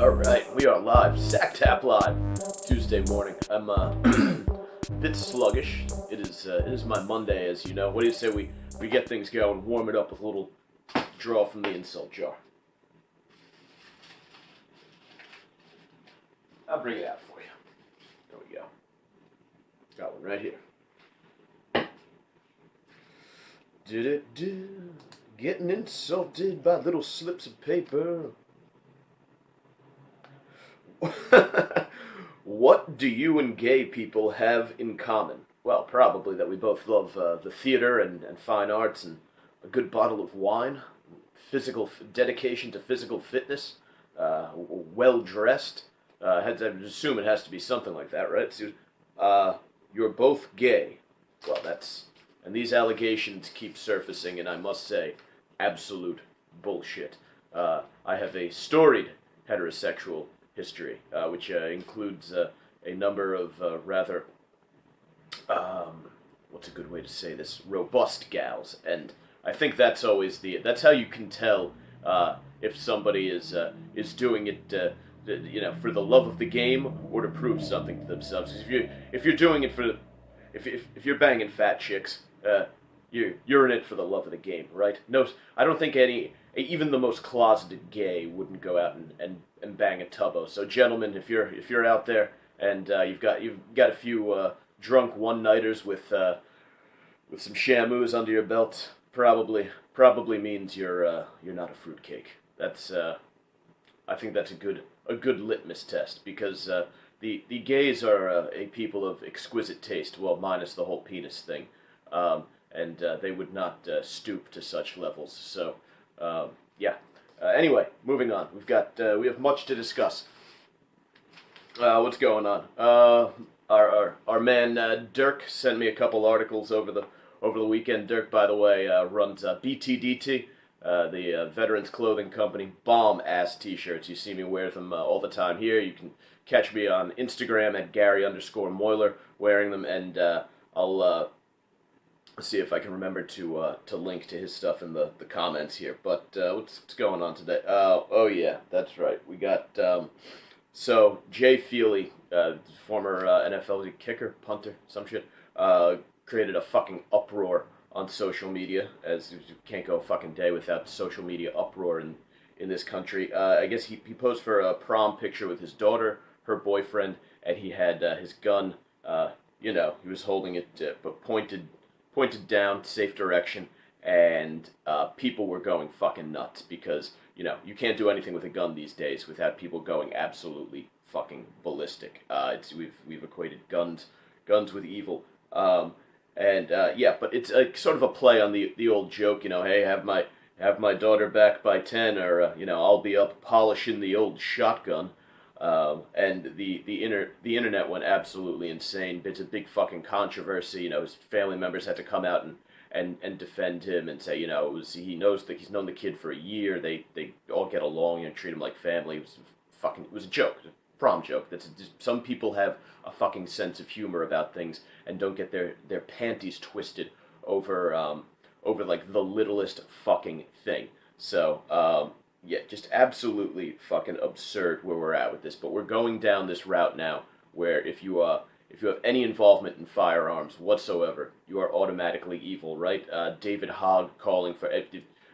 Alright, we are live. Sacktap live. Tuesday morning. I'm a bit sluggish. It is my Monday, as you know. What do you say we get things going, warm it up with a little draw from the insult jar? I'll bring it out for you. There we go. Got one right here. Do getting insulted by little slips of paper. What do you and gay people have in common? Well, probably that we both love the theater and fine arts and a good bottle of wine, physical dedication to physical fitness, well dressed. I assume it has to be something like that, right? So, you're both gay. Well, and these allegations keep surfacing, and I must say, absolute bullshit. I have a storied heterosexual history, which includes a number of rather, what's a good way to say this, robust gals, and I think that's always that's how you can tell if somebody is doing it, for the love of the game or to prove something to themselves. If you're doing it for, if you're banging fat chicks, you're in it for the love of the game, right? No, I don't think even the most closeted gay wouldn't go out and bang a tubbo. So, gentlemen, if you're out there and you've got a few drunk one-nighters with some shamus under your belt, probably means you're not a fruitcake. I think that's a good litmus test, because the gays are a people of exquisite taste, well, minus the whole penis thing, and they would not stoop to such levels. So. Yeah. Anyway, moving on. We have much to discuss. What's going on? Our man Dirk sent me a couple articles over the weekend. Dirk, by the way, runs BTDT, the Veterans Clothing Company. Bomb ass T-shirts. You see me wear them all the time here. You can catch me on Instagram at Gary_Moiler wearing them, and I'll see if I can remember to link to his stuff in the comments here. But what's going on today? Oh yeah, that's right. We got so Jay Feely, former NFL kicker, punter, some shit, created a fucking uproar on social media, as you can't go a fucking day without social media uproar in this country. I guess he posed for a prom picture with his daughter, her boyfriend, and he had his gun. He was holding it but pointed down, safe direction, and people were going fucking nuts, because, you can't do anything with a gun these days without people going absolutely fucking ballistic. We've equated guns with evil, but it's sort of a play on the old joke, hey, have my daughter back by 10, or I'll be up polishing the old shotgun. And the internet went absolutely insane. It's a big fucking controversy. His family members had to come out and defend him and say, he knows that he's known the kid for a year. They all get along and treat him like family. It was a joke, a prom joke. Some people have a fucking sense of humor about things and don't get their panties twisted over like the littlest fucking thing. So, yeah, just absolutely fucking absurd where we're at with this. But we're going down this route now, where if you have any involvement in firearms whatsoever, you are automatically evil, right? David Hogg calling for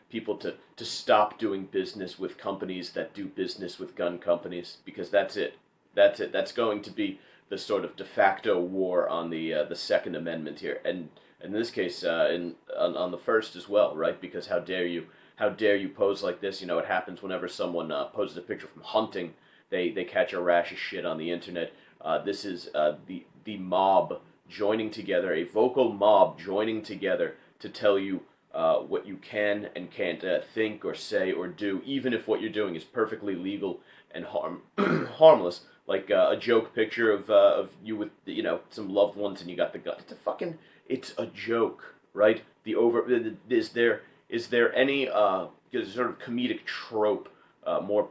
people to stop doing business with companies that do business with gun companies, because that's it. That's going to be the sort of de facto war on the Second Amendment here, and in this case, on the First as well, right? Because how dare you? How dare you pose like this? It happens whenever someone poses a picture from hunting. They catch a rash of shit on the internet. This is the mob joining together, a vocal mob joining together to tell you what you can and can't think or say or do, even if what you're doing is perfectly legal and harmless, like a joke picture of you with some loved ones and you got the gun. It's a joke, right? Is there any sort of comedic trope more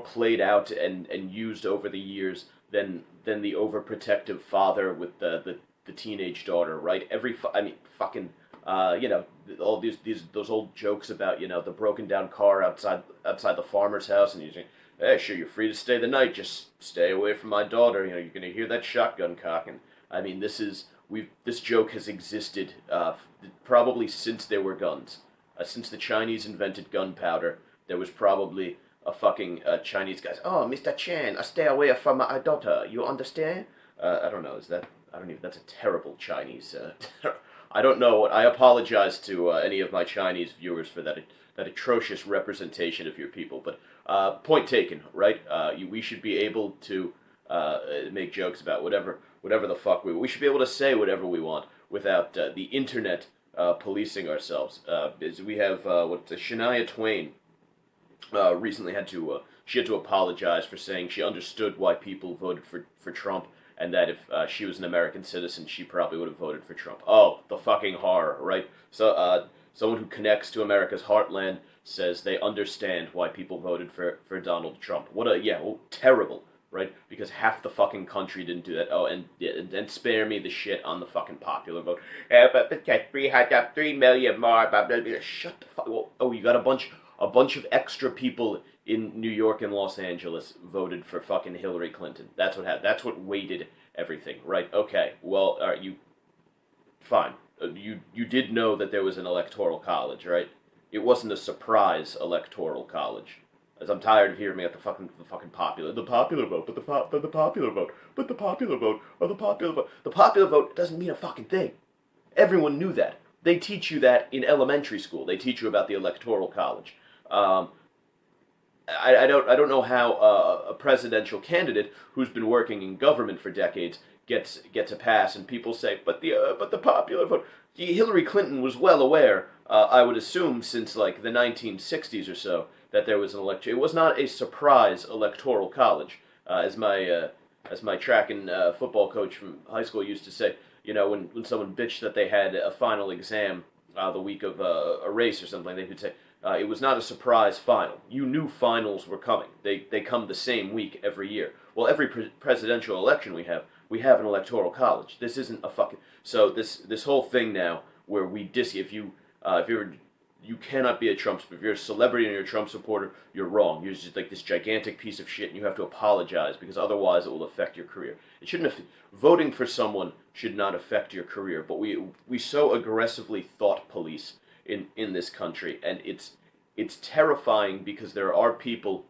played out and used over the years than the overprotective father with the teenage daughter, right? Fucking You know, all those old jokes about, you know, the broken down car outside the farmer's house, and you say, hey, sure, you're free to stay the night, just stay away from my daughter. You know, you're gonna hear that shotgun cocking. I mean, this joke has existed probably since there were guns. Since the Chinese invented gunpowder, there was probably a fucking Chinese guy. Oh, Mr. Chen, stay away from my daughter. You understand? I don't know. I don't even. That's a terrible Chinese. I don't know. I apologize to any of my Chinese viewers for that atrocious representation of your people. But point taken, right? We should be able to make jokes about whatever the fuck we should be able to say whatever we want without the internet policing ourselves. We have Shania Twain recently she had to apologize for saying she understood why people voted for Trump, and that if she was an American citizen, she probably would have voted for Trump. Oh, the fucking horror, right? So someone who connects to America's heartland says they understand why people voted for Donald Trump. Terrible, right? Because half the fucking country didn't do that. Oh, and spare me the shit on the fucking popular vote. But 3 million more. Blah, blah, blah. Shut the fuck. Oh, you got a bunch of extra people in New York and Los Angeles voted for fucking Hillary Clinton. That's what happened. That's what weighted everything, right? Okay. Well, all right, fine. You did know that there was an electoral college, right? It wasn't a surprise electoral college. As I'm tired of hearing me at the fucking popular vote, but the popular vote, but the popular vote, or the popular vote. The popular vote doesn't mean a fucking thing. Everyone knew that. They teach you that in elementary school. They teach you about the electoral college. I don't know how a presidential candidate who's been working in government for decades gets a pass, and people say, but the popular vote. Hillary Clinton was well aware, I would assume, since like the 1960s or so, that there was an election. It was not a surprise electoral college, as my track and football coach from high school used to say. You know, when someone bitched that they had a final exam the week of a race or something, they would say, it was not a surprise final. You knew finals were coming. They come the same week every year. Well, every presidential election we have an electoral college. This isn't a fucking... So this whole thing now where you cannot be a Trump supporter. If you're a celebrity and you're a Trump supporter, you're wrong. You're just like this gigantic piece of shit, and you have to apologize because otherwise it will affect your career. It shouldn't have. Voting for someone should not affect your career, but we so aggressively thought police in this country, and it's terrifying because there are people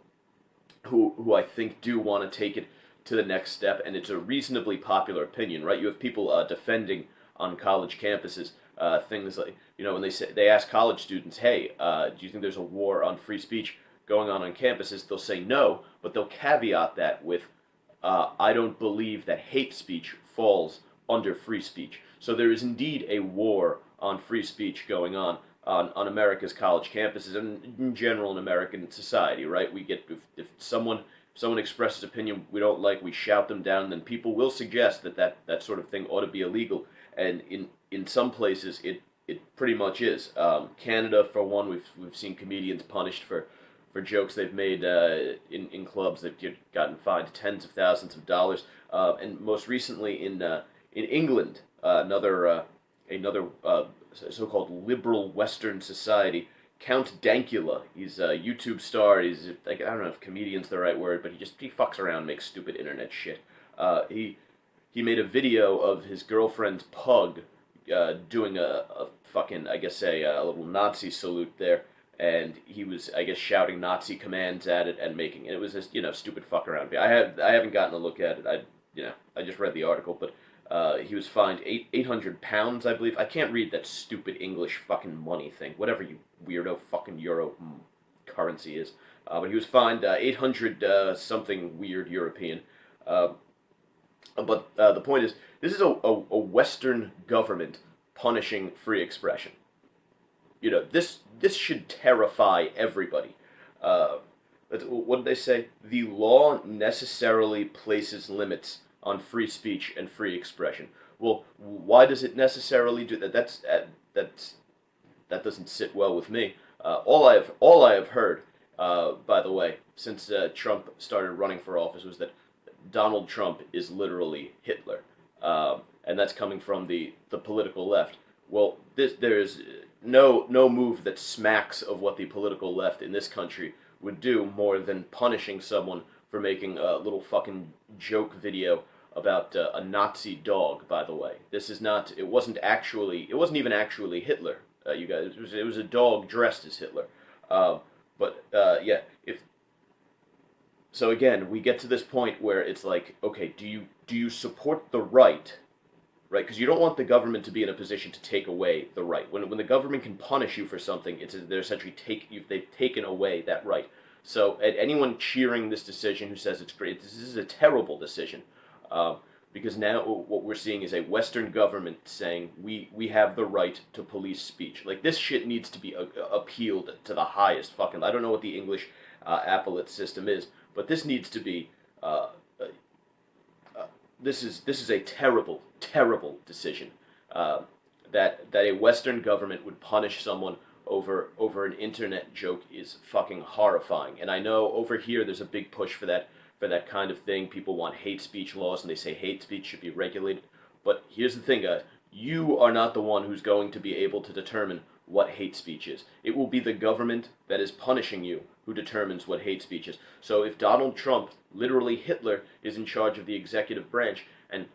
who I think do want to take it to the next step, and it's a reasonably popular opinion, right? You have people defending on college campuses things like, you know, when they ask college students, hey, do you think there's a war on free speech going on campuses? They'll say no, but they'll caveat that with, I don't believe that hate speech falls under free speech. So there is indeed a war on free speech going on America's college campuses and in general in American society, right? We get, if someone expresses opinion we don't like, we shout them down, then people will suggest that sort of thing ought to be illegal. And in some places it pretty much is. Canada, for one, we've seen comedians punished for jokes they've made in clubs. They've gotten fined tens of thousands of dollars. And most recently in England, another so-called liberal Western society, Count Dankula. He's a YouTube star. He's like, I don't know if comedian's the right word, but he fucks around, makes stupid internet shit. He made a video of his girlfriend's pug doing a fucking, I guess, a little Nazi salute there, and he was, I guess, shouting Nazi commands at it and making it. It was just, stupid fuck around. I haven't gotten a look at it. I just read the article, but he was fined 800 pounds, I believe. I can't read that stupid English fucking money thing, whatever you weirdo fucking euro currency is. But he was fined 800 something weird European. But the point is, this is a Western government punishing free expression. This should terrify everybody. What did they say? The law necessarily places limits on free speech and free expression. Well, why does it necessarily do that? That doesn't sit well with me. All I have heard, by the way, since Trump started running for office, was that Donald Trump is literally Hitler, and that's coming from the political left. Well, there's no move that smacks of what the political left in this country would do more than punishing someone for making a little fucking joke video about a Nazi dog. By the way, this is not. It wasn't actually. It wasn't even actually Hitler. You guys, it was a dog dressed as Hitler. Uh, yeah, if so, again, we get to this point where it's like, okay, do you support the right, right? Because you don't want the government to be in a position to take away the right. When the government can punish you for something, they're essentially they've taken away that right. So, anyone cheering this decision who says it's great, this is a terrible decision, uh, because now what we're seeing is a Western government saying we have the right to police speech. Like, this shit needs to be appealed to the highest fucking. I don't know what the English appellate system is, but this needs to be. This is a terrible, terrible decision. That a Western government would punish someone over an internet joke is fucking horrifying. And I know over here there's a big push for that kind of thing. People want hate speech laws, and they say hate speech should be regulated. But here's the thing, guys: you are not the one who's going to be able to determine what hate speech is. It will be the government that is punishing you who determines what hate speech is. So if Donald Trump, literally Hitler, is in charge of the executive branch, and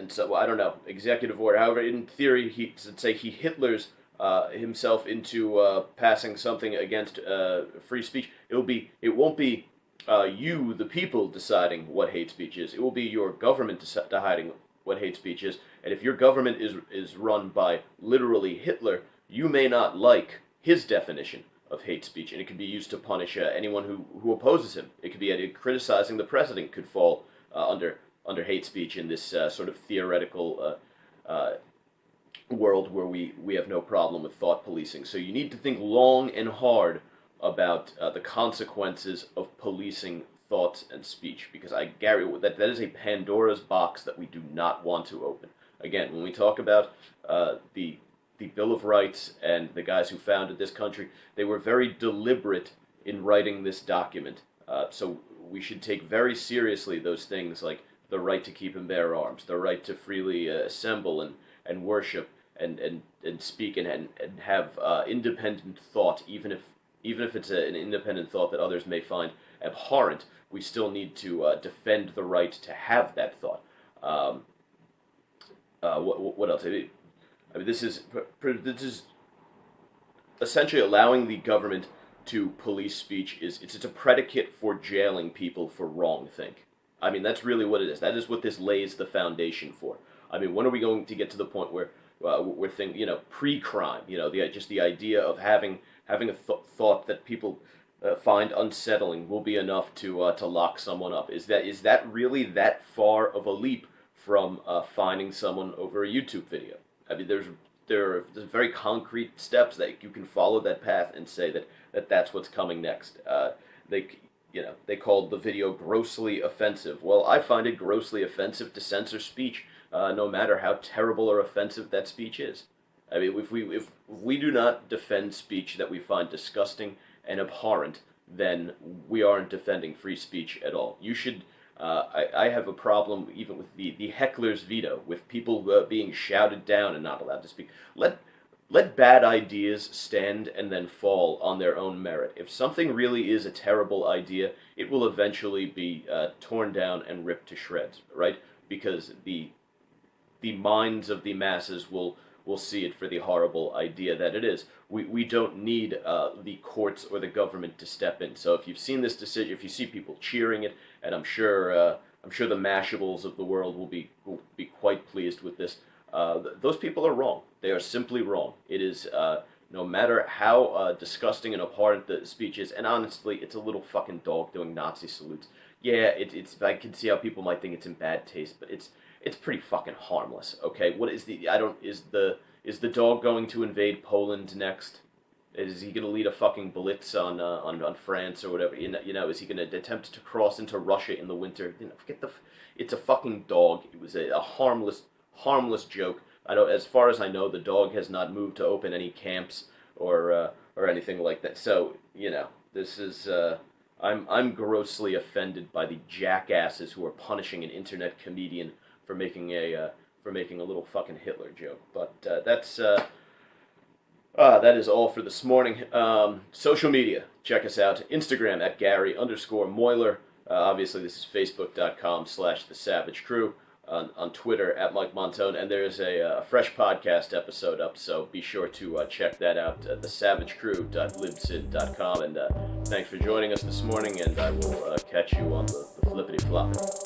so, well, I don't know, executive order, however, in theory, let's say he Hitlers himself into passing something against free speech, it won't be you, the people, deciding what hate speech is. It will be your government deciding what hate speech is. And if your government is run by literally Hitler, you may not like his definition of hate speech, and it could be used to punish anyone who opposes him. It could be criticizing the president could fall under hate speech in this sort of theoretical world where we have no problem with thought policing. So you need to think long and hard about the consequences of policing thoughts and speech, because I guarantee that is a Pandora's box that we do not want to open. Again, when we talk about the Bill of Rights and the guys who founded this country, they were very deliberate in writing this document. So we should take very seriously those things like the right to keep and bear arms, the right to freely assemble and worship and speak and have independent thought, even if it's an independent thought that others may find abhorrent. We still need to defend the right to have that thought. What else? I mean, this is essentially allowing the government to police speech. It's a predicate for jailing people for wrongthink. I mean, that's really what it is. That is what this lays the foundation for. I mean, when are we going to get to the point where we're thinking, pre-crime, just the idea of having a thought that people find unsettling will be enough to lock someone up? Is that really that far of a leap from finding someone over a YouTube video? I mean, there are very concrete steps that you can follow that path and say that's what's coming next. They called the video grossly offensive. Well, I find it grossly offensive to censor speech, no matter how terrible or offensive that speech is. I mean, if we do not defend speech that we find disgusting and abhorrent, then we aren't defending free speech at all. You should. I have a problem even with the heckler's veto, with people being shouted down and not allowed to speak. Let bad ideas stand and then fall on their own merit. If something really is a terrible idea, it will eventually be torn down and ripped to shreds, right? Because the minds of the masses will see it for the horrible idea that it is. We don't need the courts or the government to step in. So if you've seen this decision, if you see people cheering it, and I'm sure the Mashables of the world will be quite pleased with this. Those people are wrong. They are simply wrong. It is no matter how disgusting and abhorrent the speech is, and honestly, it's a little fucking dog doing Nazi salutes. Yeah, it's. I can see how people might think it's in bad taste, but it's pretty fucking harmless. Okay, what is is the dog going to invade Poland next? Is he going to lead a fucking blitz on France or whatever? Is he going to attempt to cross into Russia in the winter? It's a fucking dog. It was a harmless joke. As far as I know, the dog has not moved to open any camps or anything like that. So this is. I'm grossly offended by the jackasses who are punishing an internet comedian for making making a little fucking Hitler joke. But that is all for this morning. Social media. Check us out. Instagram at Gary_Moiler. Obviously, this is Facebook.com/The Savage Crew. On Twitter at Mike Montone. And there's a fresh podcast episode up, so be sure to check that out at thesavagecrew.libsyn.com. And thanks for joining us this morning, and I will catch you on the flippity floppity.